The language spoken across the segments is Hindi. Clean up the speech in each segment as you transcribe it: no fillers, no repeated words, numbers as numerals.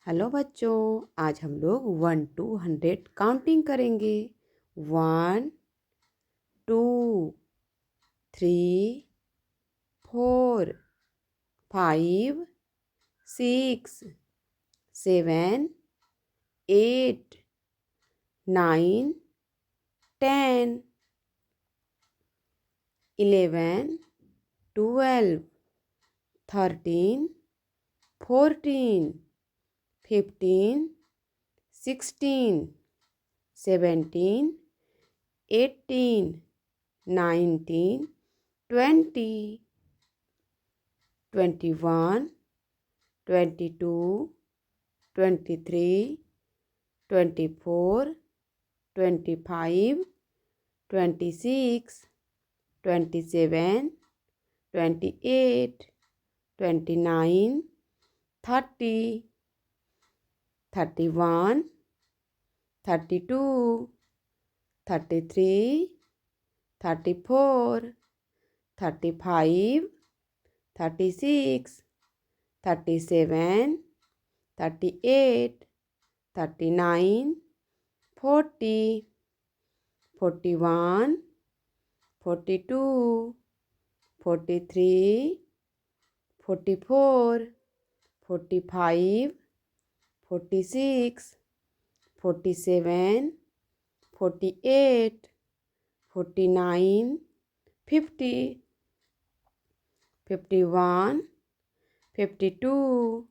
हेलो बच्चों, आज हम लोग 1 to 100 काउंटिंग करेंगे। 1 2 3 4 5 6 7 8 9 10 11 12 13 14 15 16 17 18 19 20 21 22 23 24 25 26 27 28 29 30 31 32 33 34 35 36 37 38 39 40 41 42 43 44 45 46 47 48 49 50 51 52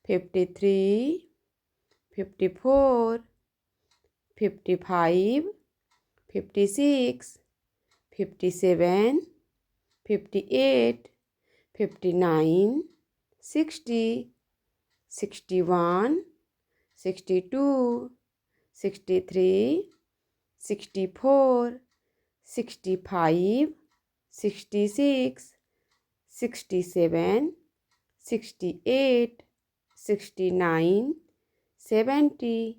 53 54 55 56 57 58 59 60 61 62 63 64 65 66 67 68 69 70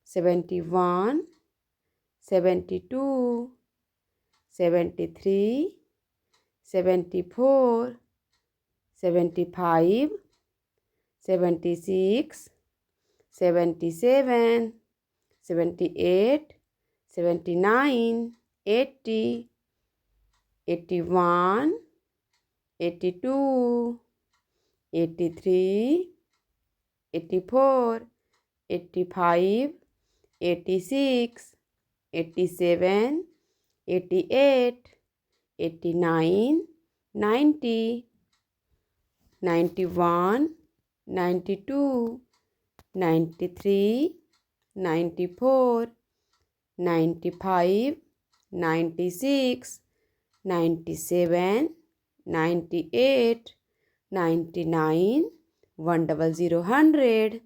71 72 73 74 75 76 77 78 79 80 81 82 83 84 85 86 87 88 89 90 91 92 93 94 95 96 97 98 99 100 100